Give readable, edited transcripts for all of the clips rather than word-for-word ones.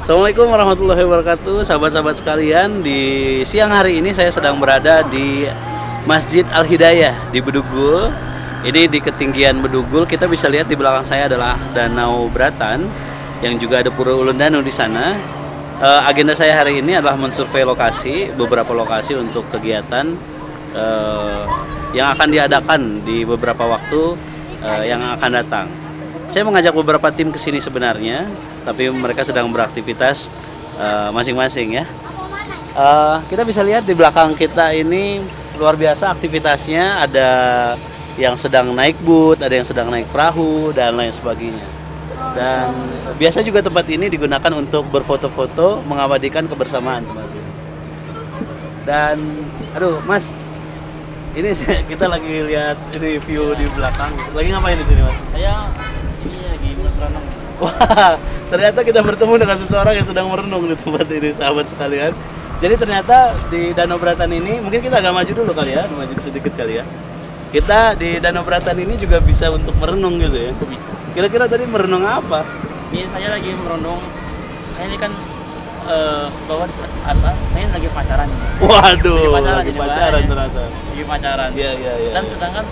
Assalamualaikum warahmatullahi wabarakatuh, sahabat-sahabat sekalian. Di siang hari ini saya sedang berada di Masjid Al-Hidayah di Bedugul. Ini di ketinggian Bedugul, kita bisa lihat di belakang saya adalah Danau Bratan yang juga ada Pura Ulun Danu di sana. Agenda saya hari ini adalah mensurvei lokasi, beberapa lokasi untuk kegiatan yang akan diadakan di beberapa waktu yang akan datang. Saya mengajak beberapa tim ke sini sebenarnya, tapi mereka sedang beraktivitas masing-masing ya. Kita bisa lihat di belakang kita ini luar biasa aktivitasnya. Ada yang sedang naik boot, ada yang sedang naik perahu dan lain sebagainya. Dan biasa juga tempat ini digunakan untuk berfoto-foto, mengabadikan kebersamaan teman-teman. Dan aduh Mas, ini kita lagi lihat ini view di belakang. Lagi ngapain di sini Mas? Saya ini lagi berenang. Wah, ternyata kita bertemu dengan seseorang yang sedang merenung di tempat ini, sahabat sekalian. Jadi ternyata di Danau Bratan ini, mungkin kita agak maju dulu kali ya, maju sedikit kali ya. Kita di Danau Bratan ini juga bisa untuk merenung gitu ya. Kok bisa? Kira-kira tadi merenung apa? Ini saya lagi merenung. Saya ini kan bahwa apa? Saya lagi pacaran. Waduh, lagi Lagi pacaran, pacaran jadi ternyata. Lagi pacaran. Iya. Dan sedangkan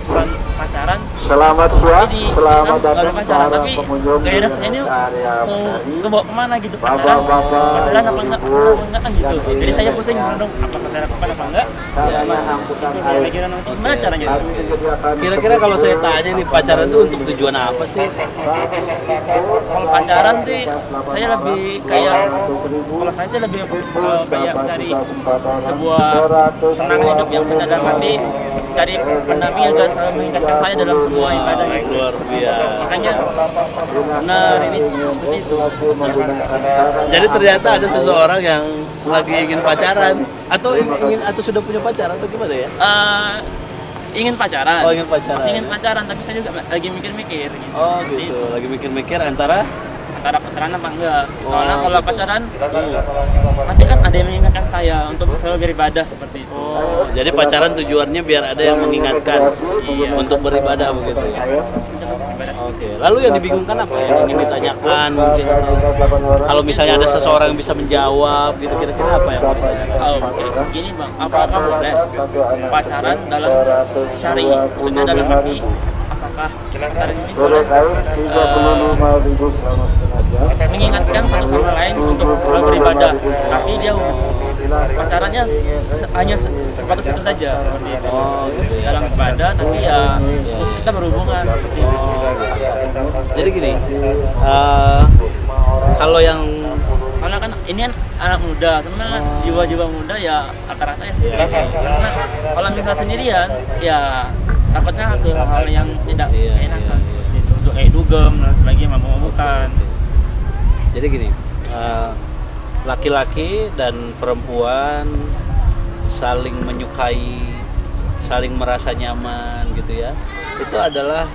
bukan pacaran. Selamat siang, Jadi selamat Islam datang pacaran, para tapi pengunjung di gairah saya ini area mau Betari. kebawa kemana gitu pacaran. Bapak-bapak, Pacaran apa enggak? ibu, Pacaran apa enggak kan gitu. yang Jadi saya ingin pusing merenung apakah saya lakukan apa enggak? Sarana angkutan Itu saya lagi renung gimana caranya? Kami sediakan Kira-kira kalau saya tanya nih, pacaran itu untuk tujuan apa sih? Kalau pacaran sih saya lebih kayak kalau saya sih lebih kayak cari sebuah tenangan hidup yang sudah dalam hati, cari pendamping yang selalu mengingatkan saya dalam semua ibadah. Luar biasa. Makanya benar ini seperti itu. Jadi ternyata ada seseorang yang lagi ingin pacaran atau ingin atau sudah punya pacar atau gimana ya? Ingin pacaran. Oh, ingin pacaran. Masih ingin pacaran, tapi saya juga lagi mikir-mikir gitu. Oh Seperti gitu, itu. lagi mikir-mikir antara Antara pacaran apa enggak. Soalnya Oh, kalau gitu. pacaran nanti kan ada yang mengingatkan saya untuk selalu beribadah seperti itu. Oh, jadi pacaran tujuannya biar ada yang mengingatkan untuk beribadah begitu ya. Terus beribadah. Oke, lalu yang dibingungkan apa yang ingin ditanyakan mungkin? Kalau misalnya ada seseorang yang bisa menjawab gitu, kira-kira apa yang mau ditanyakan? Oh, oke. Gini bang, apakah boleh pacaran dalam syari? Maksudnya dalam arti apakah pacaran ini boleh mengingatkan satu sama lain untuk selalu beribadah, tapi dia pacarannya hanya sebatas itu saja seperti itu. Oh, gitu ya. Dalam ibadah, tapi ya kita berhubungan seperti itu. Jadi gini, kalau yang Karena kan ini kan anak muda, sebenarnya jiwa-jiwa muda ya rata-rata ya seperti itu. Karena kalau misalnya sendirian, ya takutnya ke hal-hal yang tidak enakan seperti itu, untuk kayak dugem dan sebagainya, mabuk-mabukan. Jadi gini, laki-laki dan perempuan saling menyukai, saling merasa nyaman gitu ya. Itu adalah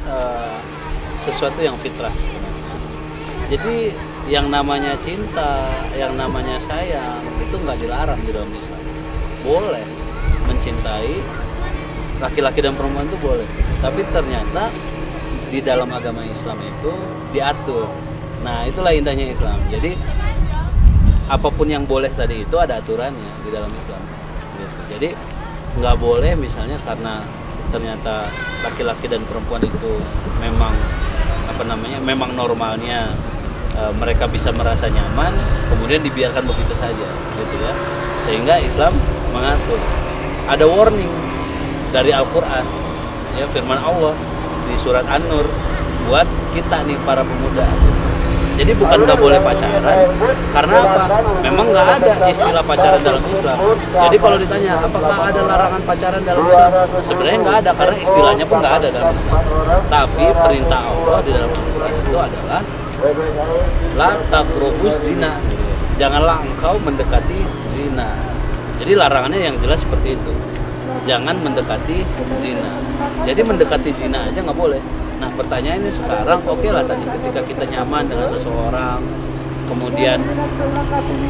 sesuatu yang fitrah sebenarnya. Jadi yang namanya cinta, yang namanya sayang itu nggak dilarang di dalam Islam. Boleh mencintai laki-laki dan perempuan itu boleh. Tapi ternyata di dalam agama Islam itu diatur. Nah, itulah indahnya Islam. Jadi apapun yang boleh tadi itu ada aturannya di dalam Islam. Gitu. Jadi nggak boleh misalnya karena ternyata laki-laki dan perempuan itu memang memang normalnya mereka bisa merasa nyaman, kemudian dibiarkan begitu saja, gitu ya. Sehingga Islam mengatur. Ada warning dari Al-Quran, ya firman Allah di surat An-Nur buat kita nih para pemuda. Jadi bukan nggak boleh pacaran, karena apa? Memang nggak ada istilah pacaran dalam Islam. Jadi kalau ditanya apakah ada larangan pacaran dalam Islam, sebenarnya nggak ada karena istilahnya pun nggak ada dalam Islam. Tapi perintah Allah di dalam Al-Quran itu adalah la taqrabuz zina. Janganlah engkau mendekati zina. Jadi larangannya yang jelas seperti itu. Jangan mendekati zina. Jadi mendekati zina aja nggak boleh. Nah pertanyaannya sekarang, oke lah tadi ketika kita nyaman dengan seseorang, kemudian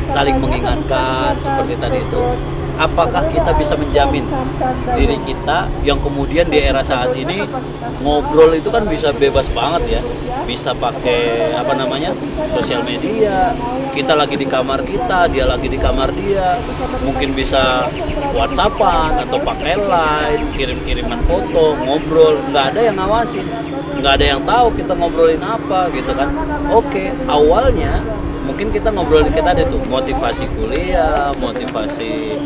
saling mengingatkan seperti tadi itu, apakah kita bisa menjamin diri kita yang kemudian di era saat ini ngobrol itu kan bisa bebas banget ya, bisa pakai sosial media, kita lagi di kamar kita, dia lagi di kamar dia, mungkin bisa WhatsAppan atau pakai line, kirim-kiriman foto, ngobrol, nggak ada yang ngawasin, nggak ada yang tahu kita ngobrolin apa gitu kan. Oke, awalnya mungkin kita ngobrolin kita ada tuh motivasi kuliah, motivasi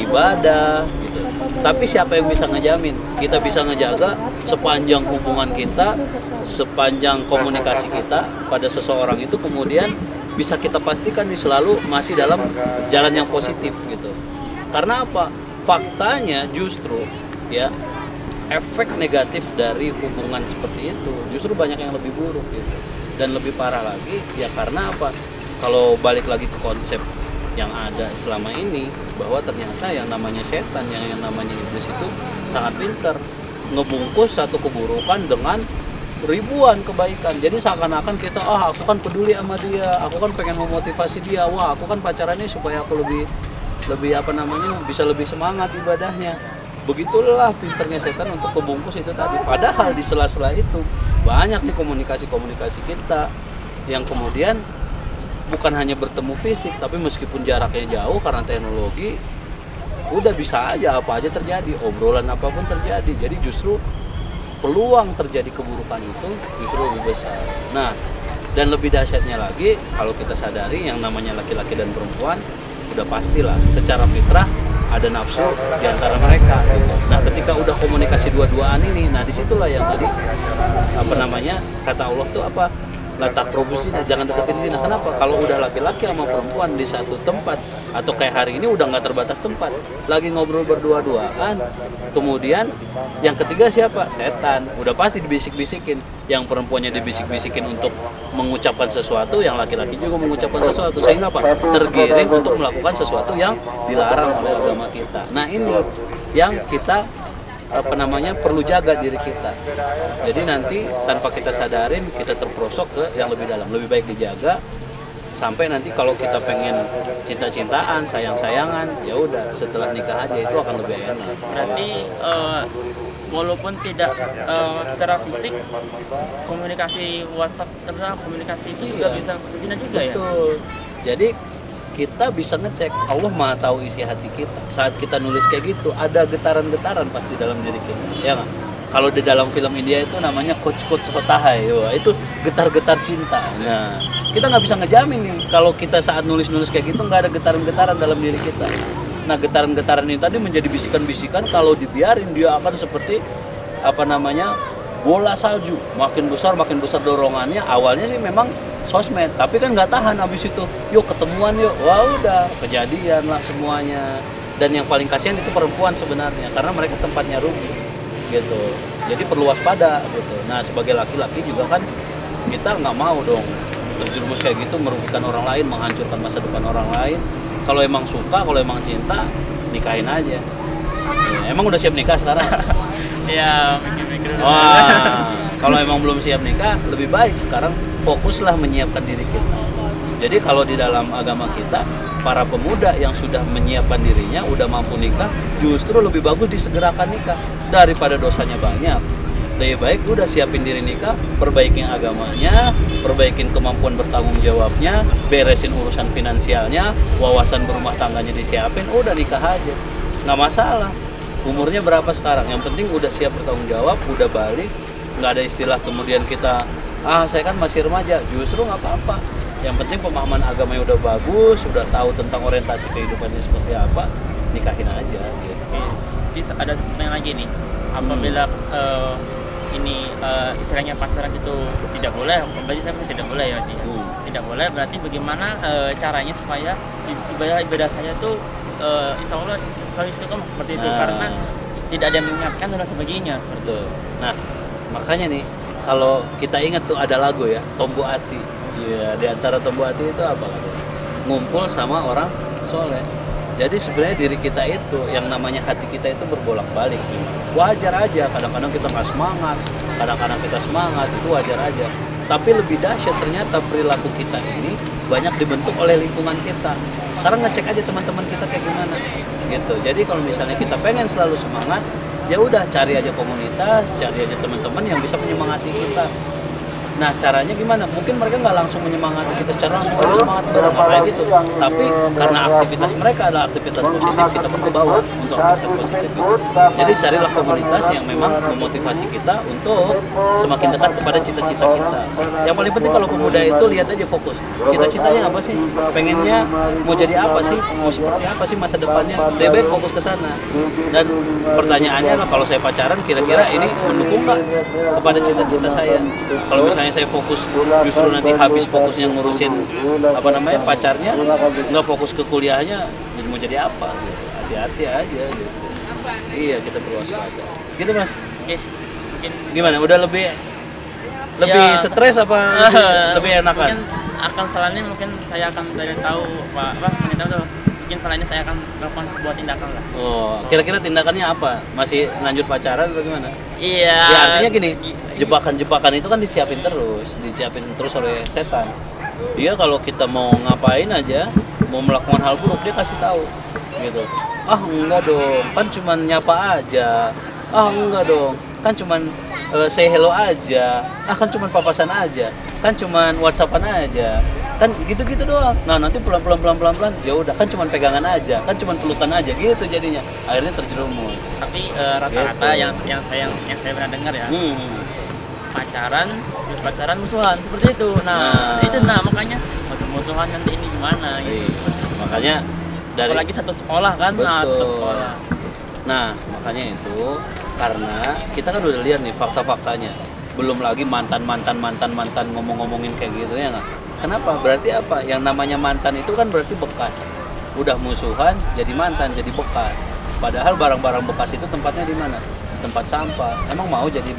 ibadah gitu. Tapi siapa yang bisa ngejamin? Kita bisa ngejaga sepanjang hubungan kita, sepanjang komunikasi kita pada seseorang itu kemudian bisa kita pastikan nih selalu masih dalam jalan yang positif gitu. Karena apa? Faktanya justru ya efek negatif dari hubungan seperti itu justru banyak yang lebih buruk gitu. Dan lebih parah lagi ya karena apa? Kalau balik lagi ke konsep yang ada selama ini bahwa ternyata yang namanya setan, yang namanya iblis itu sangat pintar ngebungkus satu keburukan dengan ribuan kebaikan. Jadi seakan-akan kita aku kan peduli sama dia, aku kan pengen memotivasi dia, wah aku kan pacarannya supaya aku lebih bisa lebih semangat ibadahnya. Begitulah pinternya setan untuk kebungkus itu tadi. Padahal di sela-sela itu banyak nih komunikasi kita yang kemudian bukan hanya bertemu fisik, tapi meskipun jaraknya jauh karena teknologi, udah bisa aja apa aja terjadi, obrolan apapun terjadi. Jadi justru peluang terjadi keburukan itu justru lebih besar. Nah, dan lebih dahsyatnya lagi kalau kita sadari yang namanya laki-laki dan perempuan udah pastilah secara fitrah ada nafsu di antara mereka gitu. Nah, ketika udah komunikasi dua-duaan ini, nah disitulah yang tadi kata Allah tuh apa? Letak probusina, jangan deketin zina. Kenapa? Kalau udah laki-laki sama perempuan di satu tempat atau kayak hari ini udah nggak terbatas tempat, lagi ngobrol berdua-duaan, kemudian yang ketiga siapa? Setan. Udah pasti dibisik-bisikin. Yang perempuannya dibisik-bisikin untuk mengucapkan sesuatu, yang laki-laki juga mengucapkan sesuatu, sehingga apa? Tergiring untuk melakukan sesuatu yang dilarang oleh agama kita. Nah ini yang kita perlu jaga diri kita. Jadi nanti tanpa kita sadarin kita terperosok ke yang lebih dalam. Lebih baik dijaga sampai nanti kalau kita pengen cinta-cintaan, sayang-sayangan, ya udah setelah nikah aja itu akan lebih enak. Berarti walaupun tidak secara fisik, komunikasi WhatsApp terus komunikasi itu juga bisa zina juga ya. Betul. Jadi kita bisa ngecek, Allah Maha tahu isi hati kita. Saat kita nulis kayak gitu, ada getaran-getaran pasti dalam diri kita, ya nggak? Kalau di dalam film India itu namanya coach Hotahai, itu getar-getar cinta. Nah, kita nggak bisa ngejamin nih kalau kita saat nulis-nulis kayak gitu nggak ada getaran-getaran dalam diri kita. Nah, getaran-getaran ini tadi menjadi bisikan-bisikan kalau dibiarin dia akan seperti bola salju, makin besar dorongannya. Awalnya sih memang sosmed, tapi kan nggak tahan habis itu, yuk ketemuan yuk, wah udah kejadian lah semuanya. Dan yang paling kasihan itu perempuan sebenarnya, karena mereka tempatnya rugi gitu. Jadi perlu waspada gitu. Nah sebagai laki-laki juga kan kita nggak mau dong terjerumus kayak gitu, merugikan orang lain, menghancurkan masa depan orang lain. Kalau emang suka, kalau emang cinta, nikahin aja. Ya, emang udah siap nikah sekarang? Iya, mikir-mikir. Wah, kalau emang belum siap nikah, lebih baik sekarang fokuslah menyiapkan diri kita. Jadi kalau di dalam agama kita, para pemuda yang sudah menyiapkan dirinya, udah mampu nikah, justru lebih bagus disegerakan nikah daripada dosanya banyak. Lebih baik udah siapin diri nikah, perbaikin agamanya, perbaikin kemampuan bertanggung jawabnya, beresin urusan finansialnya, wawasan berumah tangganya disiapin, udah nikah aja, nggak masalah. Umurnya berapa sekarang? Yang penting udah siap bertanggung jawab, udah balik, nggak ada istilah kemudian kita saya kan masih remaja, justru nggak apa-apa. Yang penting pemahaman agamanya udah bagus, udah tahu tentang orientasi kehidupannya seperti apa, nikahin aja gitu. Jadi ada yang lagi nih, apabila istilahnya pacaran itu tidak boleh, berarti saya tidak boleh ya berarti. Tidak boleh, berarti bagaimana caranya supaya ibadah saya itu insya Allah selalu istiqomah seperti itu, karena tidak ada yang mengingatkan dan sebagainya. Seperti itu. Nah makanya nih, kalau kita ingat tuh ada lagu ya, Tombo Ati. Ya, di antara Tombo Ati itu apa katanya? Ngumpul sama orang soleh. Jadi sebenarnya diri kita itu, yang namanya hati kita itu berbolak-balik. Wajar aja, kadang-kadang kita nggak semangat, kadang-kadang kita semangat, itu wajar aja. Tapi lebih dahsyat ternyata perilaku kita ini banyak dibentuk oleh lingkungan kita. Sekarang ngecek aja teman-teman kita kayak gimana, gitu. Jadi kalau misalnya kita pengen selalu semangat, ya udah cari aja komunitas, cari aja teman-teman yang bisa menyemangati kita. Nah caranya gimana? Mungkin mereka nggak langsung menyemangati kita secara langsung, harus semangat bareng kayak gitu. Tapi karena aktivitas mereka adalah aktivitas positif, kita pun ke bawah untuk aktivitas positif gitu. Jadi carilah komunitas yang memang memotivasi kita untuk semakin dekat kepada cita-cita kita. Yang paling penting kalau pemuda itu lihat aja fokus. Cita-citanya apa sih? Pengennya mau jadi apa sih? Mau seperti apa sih masa depannya? Lebih baik fokus ke sana. Dan pertanyaannya adalah kalau saya pacaran kira-kira ini mendukung nggak kepada cita-cita saya? Kalau misalnya saya fokus justru nanti habis fokusnya ngurusin pacarnya, nggak fokus ke kuliahnya, jadi mau jadi apa? Gitu. Hati-hati aja gitu. Iya, kita perlu waspada. Gitu Mas. Oke. Mungkin Gimana? Udah lebih Ya, stres apa lebih enakan? mungkin akan selanjutnya mungkin saya akan cari tahu mungkin selanjutnya saya akan melakukan sebuah tindakan lah. Oh, kira-kira tindakannya apa? Masih lanjut pacaran atau gimana? Iya. Ya artinya gini, jebakan-jebakan itu kan disiapin terus oleh setan. Dia kalau kita mau ngapain aja, mau melakukan hal buruk dia kasih tahu, gitu. Ah enggak dong, kan cuman nyapa aja. Ah enggak dong, kan cuman say hello aja. Ah kan cuman papasan aja. Kan cuman WhatsAppan aja. Kan gitu-gitu doang. Nah nanti pelan-pelan ya udah, kan cuman pegangan aja, kan cuman pelukan aja gitu jadinya. Akhirnya terjerumus. Tapi rata-rata Gitu. yang saya pernah dengar ya, pacaran musuhan seperti itu. Nah, itu makanya waktu musuhan nanti ini gimana gitu. Iya. Makanya dari Apalagi satu sekolah kan, nah satu Betul. sekolah. Nah, makanya itu karena kita kan udah lihat nih fakta-faktanya. Belum lagi mantan ngomong-ngomongin kayak gitu ya nggak? Kenapa? Berarti apa? Yang namanya mantan itu kan berarti bekas. Udah musuhan jadi mantan, jadi bekas. Padahal barang-barang bekas itu tempatnya di mana? Tempat sampah. Emang mau jadi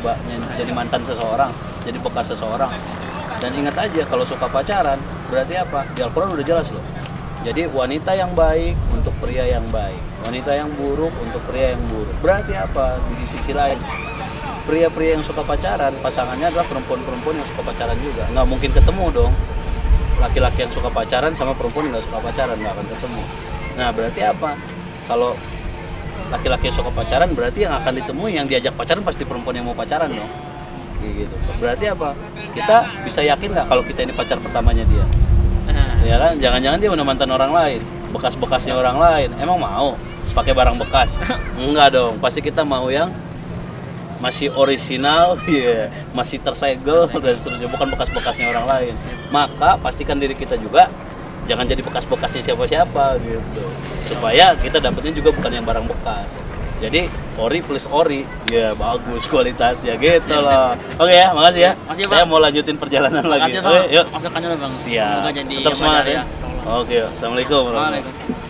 mantan seseorang, jadi bekas seseorang? Dan ingat aja kalau suka pacaran, berarti apa? Di Al-Quran udah jelas loh. Jadi wanita yang baik untuk pria yang baik, wanita yang buruk untuk pria yang buruk. Berarti apa? Di sisi lain, pria-pria yang suka pacaran, pasangannya adalah perempuan-perempuan yang suka pacaran juga. Nggak mungkin ketemu dong. Laki-laki yang suka pacaran sama perempuan yang nggak suka pacaran, nggak akan ketemu. Nah berarti apa? Kalau laki-laki yang suka pacaran, berarti yang akan ditemui yang diajak pacaran pasti perempuan yang mau pacaran dong. Gitu. Berarti apa? Kita bisa yakin nggak kalau kita ini pacar pertamanya dia? Ya kan, jangan-jangan dia udah mantan orang lain, bekas-bekasnya orang lain. Emang mau pakai barang bekas? Enggak dong, pasti kita mau yang masih orisinal, masih tersegel dan seterusnya, bukan bekas-bekasnya orang lain. Maka pastikan diri kita juga jangan jadi bekas-bekasnya siapa-siapa gitu, supaya kita dapetnya juga bukan yang barang bekas. Jadi ori plus ori, ya bagus kualitasnya gitu loh. Oke ya, makasih ya. Makasih, Saya Bang. mau lanjutin perjalanan lagi. Makasih, Oke, Bang. yuk. Masukannya Bang. Siap. Semoga jadi Tetap yang semangat banyak ya. Oke, assalamualaikum. Waalaikumsalam.